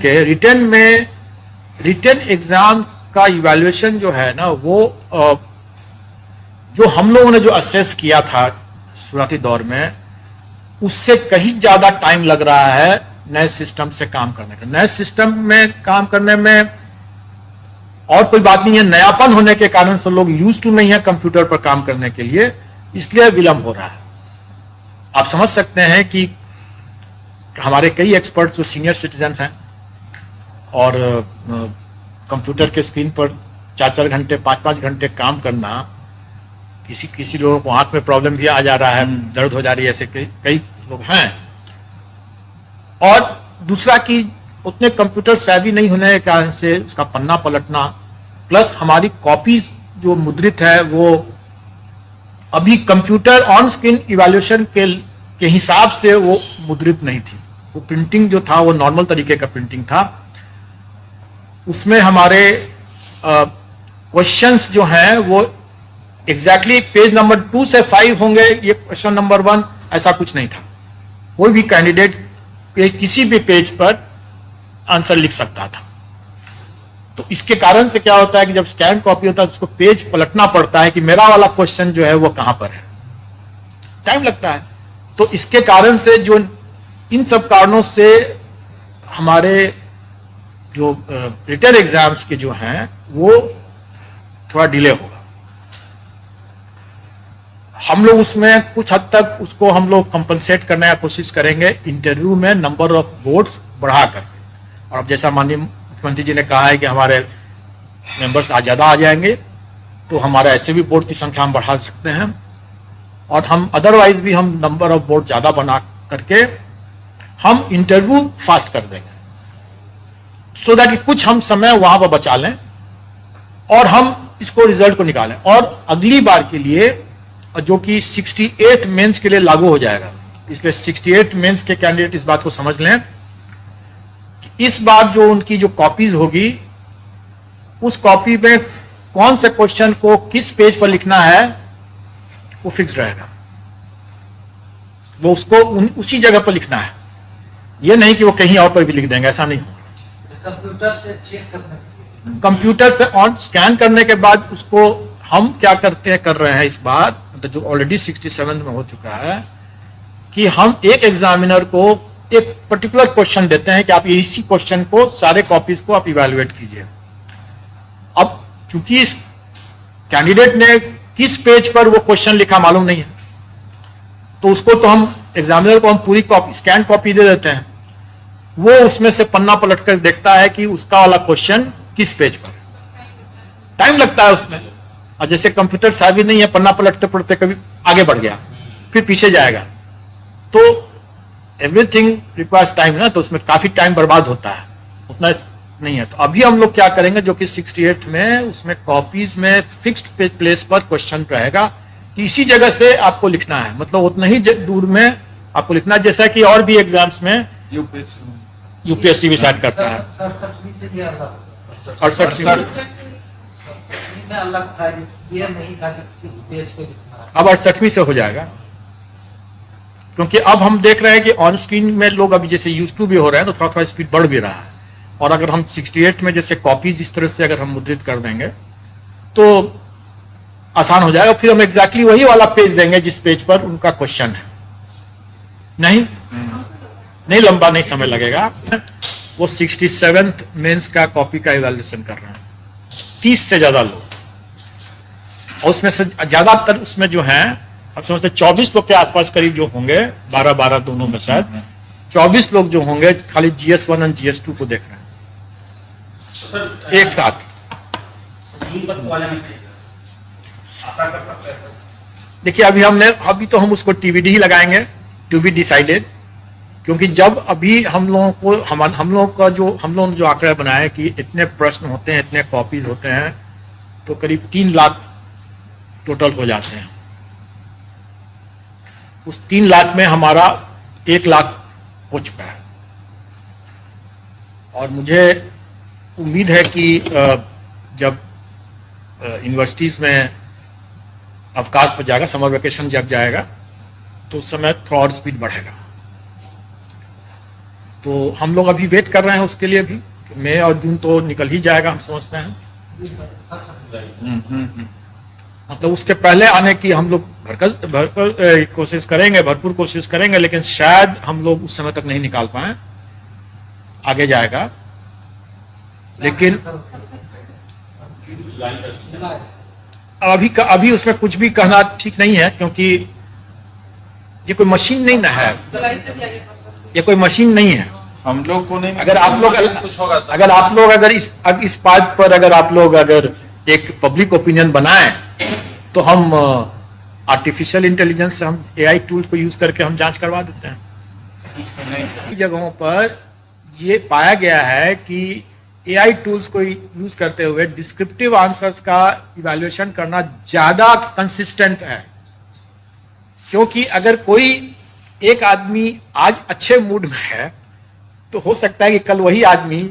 के written exam का evaluation जो है ना, वो जो हम लोगों ने जो असेस किया था शुरुआती दौर में, उससे कहीं ज्यादा टाइम लग रहा है नए सिस्टम से काम करने का। नए सिस्टम में काम करने में और कोई बात नहीं है, नयापन होने के कारण से लोग यूज टू नहीं है कंप्यूटर पर काम करने के लिए, इसलिए विलंब हो रहा है। आप समझ सकते हैं कि हमारे कई एक्सपर्ट्स जो सीनियर सिटीजन हैं और कंप्यूटर के स्क्रीन पर 4-4 घंटे 5-5 घंटे काम करना, किसी लोगों को आंख में प्रॉब्लम भी आ जा रहा है, दर्द हो जा रही है, ऐसे कई लोग हैं। और दूसरा कि उतने कंप्यूटर सेवी नहीं होने के कारण से उसका पन्ना पलटना, प्लस हमारी कॉपीज जो मुद्रित है वो अभी कंप्यूटर ऑन स्क्रीन इवैल्यूएशन के हिसाब से वो मुद्रित नहीं थी। वो प्रिंटिंग जो था वो नॉर्मल तरीके का प्रिंटिंग था। उसमें हमारे क्वेश्चंस जो हैं वो एग्जैक्टली पेज नंबर 2 से 5 होंगे, ये क्वेश्चन नंबर 1, ऐसा कुछ नहीं था। कोई भी कैंडिडेट किसी भी पेज पर आंसर लिख सकता था। तो इसके कारण से क्या होता है कि जब स्कैन कॉपी होता है तो उसको पेज पलटना पड़ता है कि मेरा वाला क्वेश्चन जो है वो कहां पर है, टाइम लगता है। तो इसके कारण से जो इन सब कारणों से हमारे जो रिटन एग्जाम्स के जो हैं वो थोड़ा डिले होगा। हम लोग उसमें कुछ हद तक उसको हम लोग कंपनसेट करने की कोशिश करेंगे इंटरव्यू में नंबर ऑफ बोर्ड्स बढ़ाकर। और अब जैसा माननीय मुख्यमंत्री जी ने कहा है कि हमारे मेंबर्स आज ज़्यादा आ जाएंगे, तो हमारा ऐसे भी बोर्ड की संख्या हम बढ़ा सकते हैं। और हम अदरवाइज भी हम नंबर ऑफ बोर्ड ज़्यादा बना करके हम इंटरव्यू फास्ट कर देंगे, सो दैट कि कुछ हम समय वहां पर बचा लें और हम इसको रिजल्ट को निकालें। और अगली बार के लिए जो कि 68 मेंस के लिए लागू हो जाएगा, इसलिए 68 मेंस के कैंडिडेट इस बात को समझ लें कि इस बार जो उनकी जो कॉपीज होगी, उस कॉपी में कौन से क्वेश्चन को किस पेज पर लिखना है वो फिक्स रहेगा। वो उसको उसी जगह पर लिखना है, ये नहीं कि वो कहीं और पर भी लिख देंगे, ऐसा नहीं होगा। कंप्यूटर से चेक करने, कंप्यूटर से ऑन स्कैन करने के बाद उसको हम क्या कर रहे हैं इस बार, मतलब जो ऑलरेडी 67 में हो चुका है, कि हम एक एग्जामिनर को एक पर्टिकुलर क्वेश्चन देते हैं कि आप इसी क्वेश्चन को सारे कॉपीज को आप इवैल्यूएट कीजिए। अब चूंकि इस कैंडिडेट ने किस पेज पर वो क्वेश्चन लिखा मालूम नहीं है, तो उसको तो हम एग्जामिनर को हम पूरी कॉपी स्कैन कॉपी दे देते हैं, वो उसमें से पन्ना पलट कर देखता है कि उसका वाला क्वेश्चन किस पेज पर। टाइम लगता है उसमें, और जैसे कंप्यूटर साबित नहीं है, पन्ना पलटते पलटते कभी आगे बढ़ गया फिर पीछे जाएगा, तो एवरीथिंग रिक्वायर्स टाइम ना, तो उसमें काफी टाइम बर्बाद होता है, उतना नहीं है। तो अभी हम लोग क्या करेंगे, जो कि 68 में उसमें कॉपीज में फिक्स्ड प्लेस पर क्वेश्चन रहेगा कि इसी जगह से आपको लिखना है, मतलब उतना ही दूर में आपको लिखना है, जैसा कि और भी एग्जाम्स में यूपीएससी भी शायद करता है। 68 में अलग था, ये नहीं था कि किस पेज पे लिखना है। अब 68वीं से हो जाएगा, क्योंकि अब हम देख रहे हैं कि ऑन स्क्रीन में लोग अभी जैसे यूज टू भी हो रहे हैं, तो थोड़ा थोड़ा स्पीड बढ़ भी रहा है। और अगर हम 68 में जैसे कॉपीज इस तरह से अगर हम मुद्रित कर देंगे तो आसान हो जाएगा, फिर हम एग्जैक्टली वही वाला पेज देंगे जिस पेज पर उनका क्वेश्चन है। नहीं लंबा नहीं समय लगेगा। वो 67th मेंस का कॉपी का इवैल्यूएशन कर रहे हैं, 30 से ज्यादा लोग, और उसमें से ज्यादातर उसमें जो हैं, अब समझते 24 लोग के आसपास करीब जो होंगे, 12 दोनों में शायद 24 लोग जो होंगे खाली GS1 और GS2 को देख रहे हैं एक साथ। देखिए अभी तो हम उसको TBD ही लगाएंगे, टू बी डिसाइडेड, क्योंकि जब अभी हम लोग जो आंकड़ा बनाए कि इतने प्रश्न होते हैं, इतने कॉपीज होते हैं, तो करीब 3 लाख टोटल हो जाते हैं। उस 3 लाख में हमारा 1 लाख हो चुका है, और मुझे उम्मीद है कि जब यूनिवर्सिटीज में अवकाश पर जाएगा, समर वेकेशन जब जाएगा, तो उस समय थोड़ा और स्पीड बढ़ेगा। तो हम लोग अभी वेट कर रहे हैं उसके लिए भी। मई और जून तो निकल ही जाएगा, हम समझते हैं। मतलब उसके पहले आने की हम लोग भरपूर कोशिश करेंगे, लेकिन शायद हम लोग उस समय तक नहीं निकाल पाए, आगे जाएगा। लेकिन अभी उसमें कुछ भी कहना ठीक नहीं है, क्योंकि ये कोई मशीन नहीं ना है, ये कोई मशीन नहीं है। हम लोग को नहीं, अगर आप लोग इस बात पर अगर आप लोग एक पब्लिक ओपिनियन बनाएं, तो हम आर्टिफिशियल इंटेलिजेंस से हम एआई टूल को यूज करके हम जांच करवा देते हैं। कई जगहों पर ये पाया गया है कि एआई टूल्स को यूज करते हुए डिस्क्रिप्टिव आंसर्स का इवैल्यूएशन करना ज्यादा कंसिस्टेंट है। क्योंकि अगर कोई एक आदमी आज अच्छे मूड में है, तो हो सकता है कि कल वही आदमी,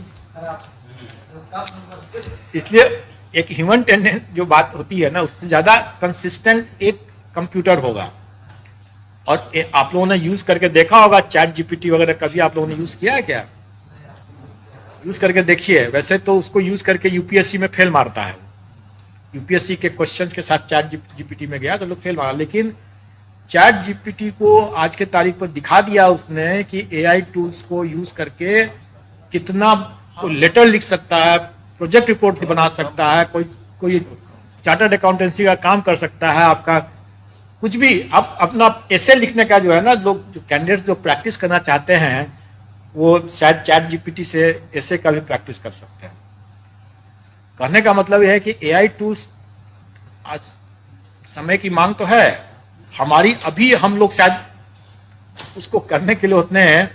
इसलिए एक ह्यूमन टेंडेंस जो बात होती है ना, उससे ज्यादा कंसिस्टेंट एक कंप्यूटर होगा। और आप लोगों ने यूज करके देखा होगा चैट जीपीटी वगैरह, कभी आप लोगों ने यूज किया है क्या? यूज करके देखिए। वैसे तो उसको यूज करके यूपीएससी में फेल मारता है, यूपीएससी के क्वेश्चंस के साथ चैट जीपीटी में गया तो लोग फेल मारा। लेकिन चैट जीपीटी को आज के तारीख पर दिखा दिया उसने कि एआई टूल्स को यूज करके कितना लेटर लिख सकता है, प्रोजेक्ट रिपोर्ट बना सकता है, कोई चार्टर्ड अकाउंटेंसी का काम कर सकता है, आपका कुछ भी। आप अपना एसे लिखने का जो है ना, लोग जो कैंडिडेट्स जो प्रैक्टिस करना चाहते हैं, वो शायद चैट जीपीटी से एसे का भी प्रैक्टिस कर सकते हैं। कहने का मतलब यह है कि एआई टूल्स आज समय की मांग तो है हमारी, अभी हम लोग शायद उसको करने के लिए उतने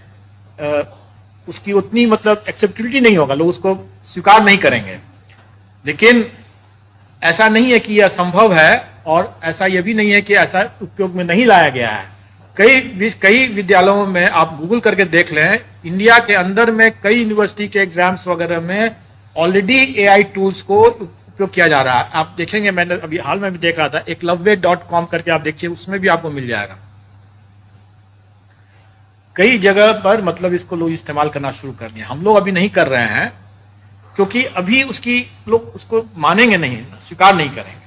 उसकी उतनी मतलब एक्सेप्टेबिलिटी नहीं होगा, लोग उसको स्वीकार नहीं करेंगे। लेकिन ऐसा नहीं है कि यह असंभव है, और ऐसा यह भी नहीं है कि ऐसा उपयोग में नहीं लाया गया है। कई विद्यालयों में आप गूगल करके देख लें, इंडिया के अंदर में कई यूनिवर्सिटी के एग्जाम्स वगैरह में ऑलरेडी एआई टूल्स को उपयोग किया जा रहा है। आप देखेंगे, मैंने अभी हाल में भी देख रहा था, eklavya.com करके आप देखिए, उसमें भी आपको मिल जाएगा। कई जगह पर मतलब इसको लोग इस्तेमाल करना शुरू कर दिए। हम लोग अभी नहीं कर रहे हैं, क्योंकि अभी लोग उसको मानेंगे नहीं, स्वीकार नहीं करेंगे।